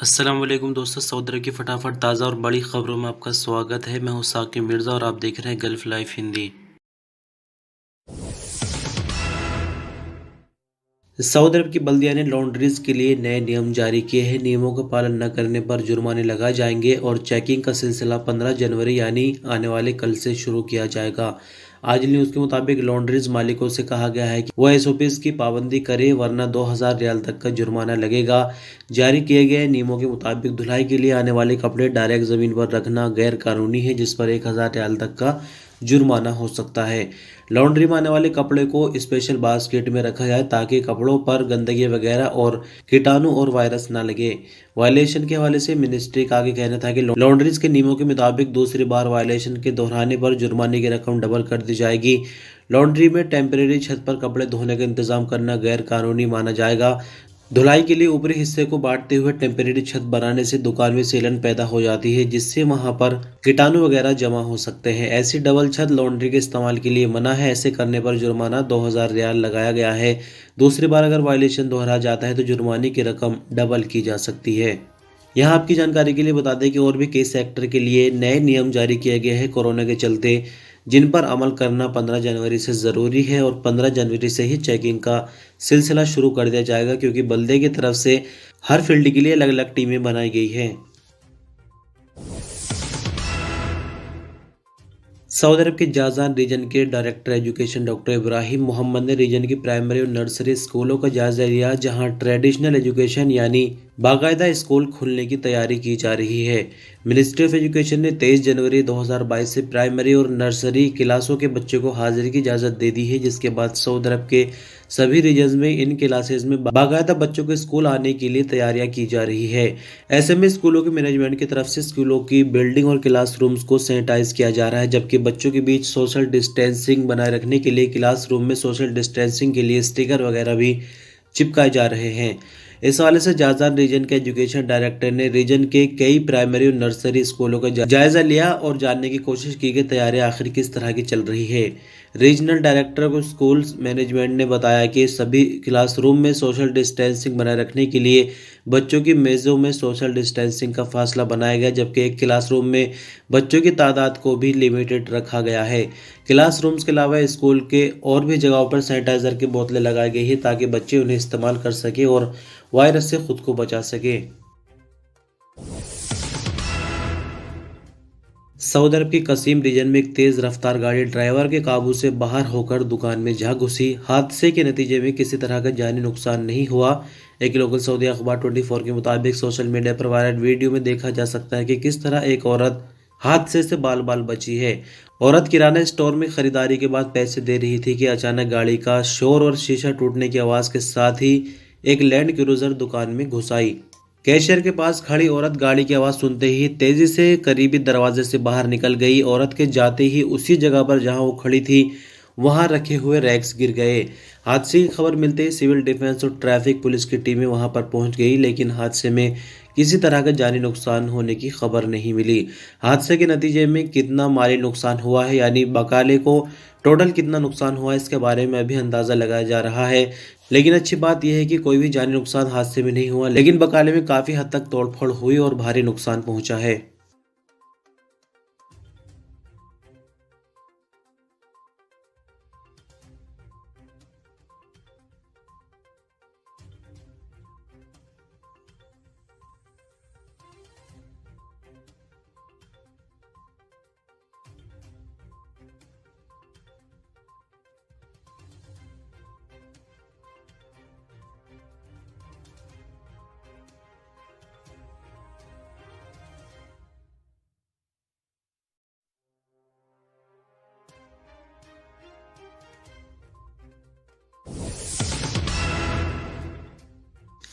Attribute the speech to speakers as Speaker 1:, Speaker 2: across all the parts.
Speaker 1: अस्सलाम वालेकुम दोस्तों, सऊदी अरब की फटाफट ताज़ा और बड़ी खबरों में आपका स्वागत है। मैं हूं साकिब मिर्ज़ा और आप देख रहे हैं गल्फ लाइफ हिंदी। सऊदी अरब की बल्दिया ने लॉन्ड्रीज के लिए नए नियम जारी किए हैं। नियमों का पालन न करने पर जुर्माने लगाए जाएंगे और चेकिंग का सिलसिला 15 जनवरी यानी आने वाले कल से शुरू किया जाएगा। आज न्यूज़ के मुताबिक लॉन्ड्रीज मालिकों से कहा गया है कि वह एसओपीज की पाबंदी करे वरना 2000 रियाल तक का जुर्माना लगेगा। जारी किए गए नियमों के मुताबिक धुलाई के लिए आने वाले कपड़े डायरेक्ट जमीन पर रखना गैर कानूनी है, जिस पर 1000 रियाल तक का जुर्माना हो सकता है। लॉन्ड्री में आने वाले कपड़े को स्पेशल बास्केट में रखा जाए ताकि कपड़ों पर गंदगी वगैरह और कीटाणु और वायरस ना लगे। वायलेशन के हवाले से मिनिस्ट्री का आगे कहना था कि लॉन्ड्रीज के नियमों के मुताबिक दूसरी बार वायलेशन के दोहराने पर जुर्माने की रकम डबल कर दी जाएगी। लॉन्ड्री में टेम्परेरी छत पर कपड़े धोने का इंतजाम करना गैर कानूनी माना जाएगा। धुलाई के लिए ऊपरी हिस्से को बांटते हुए टेम्परेरी छत बनाने से दुकान में सेलन पैदा हो जाती है, जिससे वहां पर कीटाणु वगैरह जमा हो सकते हैं। ऐसी डबल छत लॉन्ड्री के इस्तेमाल के लिए मना है। ऐसे करने पर जुर्माना 2000 रियाल लगाया गया है। दूसरी बार अगर वायलेशन दोहरा जाता है तो जुर्माने की रकम डबल की जा सकती है। यहाँ आपकी जानकारी के लिए बता दें कि और भी कई सेक्टर के लिए नए नियम जारी किए गए हैं कोरोना के चलते, जिन पर अमल करना 15 जनवरी से ज़रूरी है और 15 जनवरी से ही चेकिंग का सिलसिला शुरू कर दिया जाएगा, क्योंकि बल्दे की तरफ से हर फील्ड के लिए अलग अलग टीमें बनाई गई हैं। सऊदी अरब के जाज़ान रीजन के director education doctor Ibrahim Mohammed ने रीजन की प्राइमरी और नर्सरी स्कूलों का जायजा लिया, जहां ट्रेडिशनल एजुकेशन यानी बाकायदा स्कूल खुलने की तैयारी की जा रही है। मिनिस्ट्री ऑफ एजुकेशन ने 23 जनवरी 2022 से प्राइमरी और नर्सरी क्लासों के बच्चों को हाजिरी की इजाज़त दे दी है, जिसके बाद सऊदी अरब के सभी रीजन में इन क्लासेज में बाकायदा बच्चों को स्कूल आने के लिए तैयारियां की जा रही है। ऐसे में स्कूलों के मैनेजमेंट की तरफ से स्कूलों की बिल्डिंग और क्लासरूम्स को सैनिटाइज किया जा रहा है, जबकि बच्चों के बीच सोशल डिस्टेंसिंग बनाए रखने के लिए क्लासरूम में सोशल डिस्टेंसिंग के लिए स्टिकर वगैरह भी चिपकाए जा रहे हैं। इस हवाले से जाजान रीजन के एजुकेशन डायरेक्टर ने रीजन के कई प्राइमरी और नर्सरी स्कूलों का जायजा लिया और जानने की कोशिश की कि तैयारी आखिर किस तरह की चल रही है। रीजनल डायरेक्टर को स्कूल मैनेजमेंट ने बताया कि सभी क्लासरूम में सोशल डिस्टेंसिंग बनाए रखने के लिए बच्चों की मेज़ों में सोशल डिस्टेंसिंग का फासला बनाया गया, जबकि एक क्लासरूम में बच्चों की तादाद को भी लिमिटेड रखा गया है। क्लासरूम्स के अलावा स्कूल के और भी जगहों पर सैनिटाइजर की बोतलें लगाई गई हैं ताकि बच्चे उन्हें इस्तेमाल कर सकें और वायरस से खुद को बचा सके। सऊदी अरब के कसीम रीजन में एक तेज रफ्तार गाड़ी ड्राइवर के काबू से बाहर होकर दुकान में जा घुसी। हादसे के नतीजे में किसी तरह का जानी नुकसान नहीं हुआ। एक लोकल सऊदी अखबार 24 के मुताबिक सोशल मीडिया पर वायरल वीडियो में देखा जा सकता है कि किस तरह एक औरत हादसे से बाल बाल बची है। औरत किराना स्टोर में खरीदारी के बाद पैसे दे रही थी कि अचानक गाड़ी का शोर और शीशा टूटने की आवाज़ के साथ ही एक लैंड क्रूजर दुकान में घुस आई। कैशियर के पास खड़ी औरत गाड़ी की आवाज़ सुनते ही तेजी से करीबी दरवाजे से बाहर निकल गई। औरत के जाते ही उसी जगह पर जहां वो खड़ी थी वहां रखे हुए रैक्स गिर गए। हादसे की खबर मिलते ही सिविल डिफेंस और ट्रैफिक पुलिस की टीमें वहां पर पहुंच गई, लेकिन हादसे में किसी तरह का जानी नुकसान होने की खबर नहीं मिली। हादसे के नतीजे में कितना माली नुकसान हुआ है, यानी बकाले को टोटल कितना नुकसान हुआ है, इसके बारे में अभी अंदाज़ा लगाया जा रहा है। लेकिन अच्छी बात यह है कि कोई भी जानी नुकसान हादसे में नहीं हुआ, लेकिन बकाले में काफ़ी हद तक तोड़फोड़ हुई और भारी नुकसान पहुंचा है।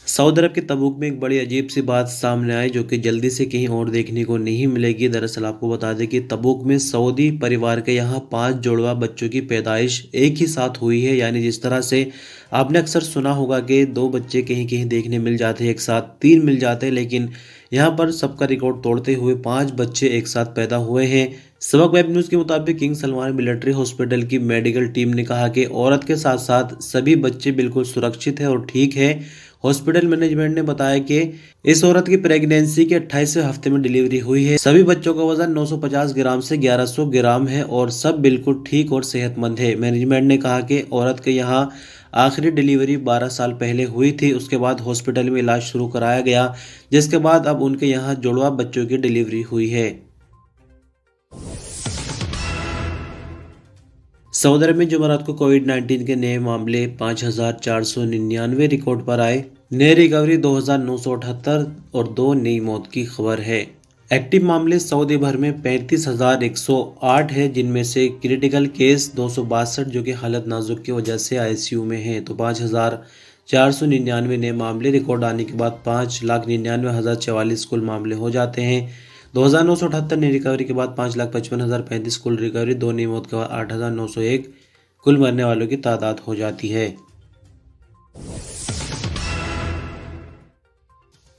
Speaker 1: सऊदी अरब के तबूक में एक बड़ी अजीब सी बात सामने आई, जो कि जल्दी से कहीं और देखने को नहीं मिलेगी। दरअसल आपको बता दें कि तबूक में सऊदी परिवार के यहाँ 5 जुड़वा बच्चों की पैदाइश एक ही साथ हुई है। यानी जिस तरह से आपने अक्सर सुना होगा कि 2 बच्चे कहीं कहीं देखने मिल जाते हैं, एक साथ 3 मिल जाते हैं, लेकिन यहाँ पर सबका रिकॉर्ड तोड़ते हुए 5 बच्चे एक साथ पैदा हुए हैं। सबक वेब न्यूज़ के मुताबिक किंग सलमान मिलिट्री हॉस्पिटल की मेडिकल टीम ने कहा कि औरत के साथ साथ सभी बच्चे बिल्कुल सुरक्षित हैं और ठीक है। हॉस्पिटल मैनेजमेंट ने बताया कि इस औरत की प्रेगनेंसी के 28वें हफ्ते में डिलीवरी हुई है। सभी बच्चों का वजन 950 ग्राम से 1100 ग्राम है और सब बिल्कुल ठीक और सेहतमंद है। मैनेजमेंट ने कहा कि औरत के यहाँ आखिरी डिलीवरी 12 साल पहले हुई थी। उसके बाद हॉस्पिटल में इलाज शुरू कराया गया, जिसके बाद अब उनके यहाँ जुड़वा बच्चों की डिलीवरी हुई है। सऊदी अरब में जुमेरात को कोविड-19 के नए मामले 5,499 रिकॉर्ड पर आए। नई रिकवरी 2,978 और 2 नई मौत की खबर है। एक्टिव मामले सऊदी भर में 35,108 है, जिनमें से क्रिटिकल केस 262 जो कि हालत नाजुक की वजह से आईसीयू में है। तो 5,499 नए मामले रिकॉर्ड आने के बाद 5,99,044 कुल मामले हो जाते हैं। 2,978 नई रिकवरी के बाद 5,55,035 कुल रिकवरी, 2 नई मौत के बाद 8,901 कुल मरने वालों की तादाद हो जाती है।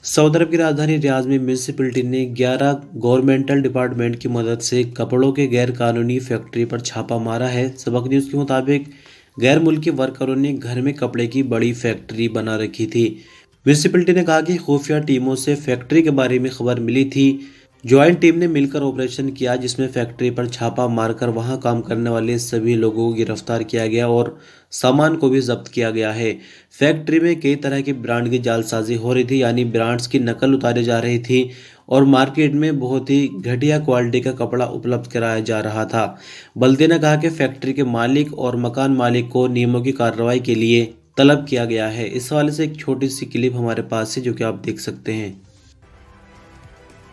Speaker 1: सऊदी अरब की राजधानी रियाद में म्यूनिसिपैलिटी ने 11 गवर्नमेंटल डिपार्टमेंट की मदद से कपड़ों के गैर कानूनी फैक्ट्री पर छापा मारा है। सबक न्यूज़ के मुताबिक गैर मुल्की वर्करों ने घर में कपड़े की बड़ी फैक्ट्री बना रखी थी। म्यूनिसिपैलिटी ने कहा कि खुफिया टीमों से फैक्ट्री के बारे में खबर मिली थी। ज्वाइंट टीम ने मिलकर ऑपरेशन किया, जिसमें फैक्ट्री पर छापा मारकर वहां काम करने वाले सभी लोगों को गिरफ्तार किया गया और सामान को भी जब्त किया गया है। फैक्ट्री में कई तरह के ब्रांड की जालसाजी हो रही थी, यानी ब्रांड्स की नकल उतारी जा रही थी और मार्केट में बहुत ही घटिया क्वालिटी का कपड़ा उपलब्ध कराया जा रहा था। बल्दी ने कहा कि फैक्ट्री के मालिक और मकान मालिक को नियमों की कार्रवाई के लिए तलब किया गया है। इस हवाले से एक छोटी सी क्लिप हमारे पास है, जो कि आप देख सकते हैं।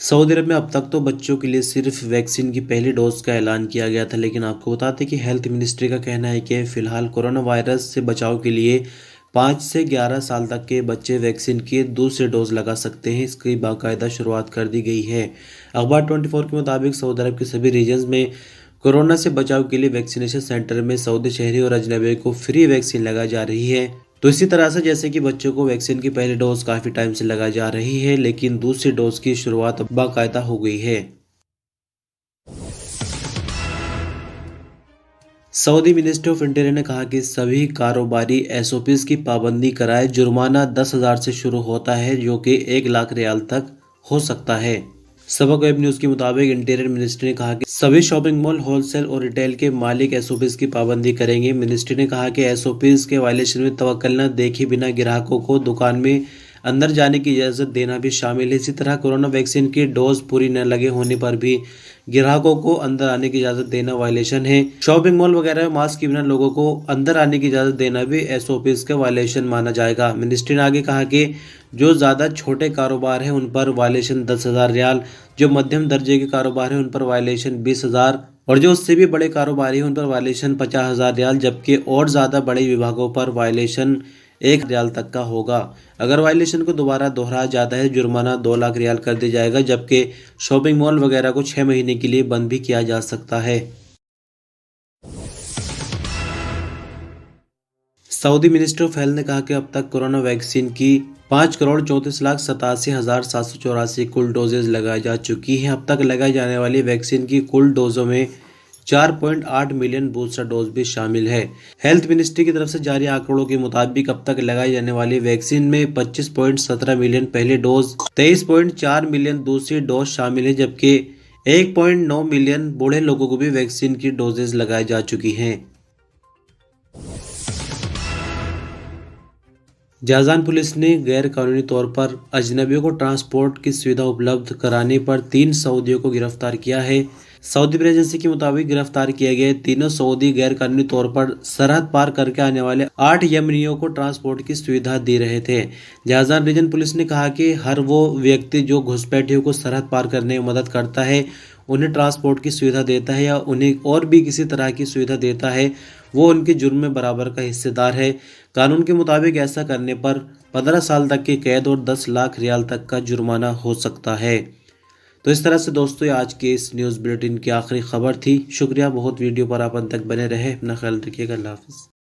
Speaker 1: सऊदी अरब में अब तक तो बच्चों के लिए सिर्फ वैक्सीन की पहली डोज का ऐलान किया गया था, लेकिन आपको बताते कि हेल्थ मिनिस्ट्री का कहना है कि फिलहाल कोरोना वायरस से बचाव के लिए 5 से 11 साल तक के बच्चे वैक्सीन की दूसरी डोज लगा सकते हैं। इसकी बाकायदा शुरुआत कर दी गई है। अखबार 24 के मुताबिक सऊदी अरब के सभी रीजन्स में कोरोना से बचाव के लिए वैक्सीनेशन सेंटर में सऊदी शहरी और अजनबी को फ्री वैक्सीन लगाई जा रही है। तो इसी तरह से जैसे कि बच्चों को वैक्सीन की पहली डोज काफ़ी टाइम से लगाई जा रही है, लेकिन दूसरी डोज की शुरुआत बाकायदा हो गई है। सऊदी मिनिस्ट्री ऑफ इंटीरियर ने कहा कि सभी कारोबारी एसओपीज की पाबंदी कराए। जुर्माना 10,000 से शुरू होता है, जो कि 1 लाख रियाल तक हो सकता है। सबक वेब न्यूज़ के मुताबिक इंटीरियर मिनिस्ट्री ने कहा कि सभी शॉपिंग मॉल, होलसेल और रिटेल के मालिक एसओपीज की पाबंदी करेंगे। मिनिस्ट्री ने कहा कि एसओपीज के वायलेशन में तवक्कुल न देखे बिना ग्राहकों को दुकान में अंदर जाने की इजाज़त देना भी शामिल है। इसी तरह कोरोना वैक्सीन की डोज पूरी न लगे होने पर भी ग्राहकों को अंदर आने की इजाज़त देना वायलेशन है। शॉपिंग मॉल वगैरह में मास्क के बिना लोगों को अंदर आने की इजाज़त देना भी एसओपीज का वायलेशन माना जाएगा। मिनिस्ट्री ने आगे कहा कि जो ज़्यादा छोटे कारोबार हैं उन पर वायलेशन 10,000 रियाल, जो मध्यम दर्जे के कारोबार हैं उन पर वायलेशन 20,000 और जो उससे भी बड़े कारोबारी हैं उन पर वायलेशन 50,000 रियाल, जबकि और ज़्यादा बड़े विभागों पर वायलेशन 1 रियाल तक का होगा। अगर वायलेशन को दोबारा दोहराया जाता है, जुर्माना 2 लाख रियाल कर दिया जाएगा, जबकि शॉपिंग मॉल वगैरह को 6 महीने के लिए बंद भी किया जा सकता है। सऊदी मिनिस्ट्री ऑफ हेल्थ ने कहा कि अब तक कोरोना वैक्सीन की 5,34,87,784 कुल डोजेज लगाई जा चुकी हैं। अब तक लगाई जाने वाली वैक्सीन की कुल डोजों में 4.8 मिलियन बूस्टर डोज भी शामिल है। हेल्थ मिनिस्ट्री की तरफ से जारी आंकड़ों के मुताबिक अब तक लगाई जाने वाली वैक्सीन में 25.17 मिलियन पहली डोज, 23.4 मिलियन दूसरी डोज शामिल है, जबकि 1.9 मिलियन बूढ़े लोगों को भी वैक्सीन की डोजेज लगाई जा चुकी हैं। जाजान पुलिस ने गैर कानूनी तौर पर अजनबियों को ट्रांसपोर्ट की सुविधा उपलब्ध कराने पर 3 सऊदियों को गिरफ्तार किया है। सऊदी प्रेस एजेंसी के मुताबिक गिरफ्तार किए गए तीनों सऊदी गैर कानूनी तौर पर सरहद पार करके आने वाले 8 यमनियों को ट्रांसपोर्ट की सुविधा दे रहे थे। जायजान रीजन पुलिस ने कहा कि हर वो व्यक्ति जो घुसपैठियों को सरहद पार करने में मदद करता है, उन्हें ट्रांसपोर्ट की सुविधा देता है या उन्हें और भी किसी तरह की सुविधा देता है, वो उनके जुर्म में बराबर का हिस्सेदार है। कानून के मुताबिक ऐसा करने पर 15 साल तक की कैद और 10 लाख रियाल तक का जुर्माना हो सकता है। तो इस तरह से दोस्तों ये आज के इस न्यूज़ बुलेटिन की आखिरी खबर थी। शुक्रिया बहुत, वीडियो पर आप अंत तक बने रहे। अपना ख्याल रखिएगा। अल्लाह हाफ़िज़।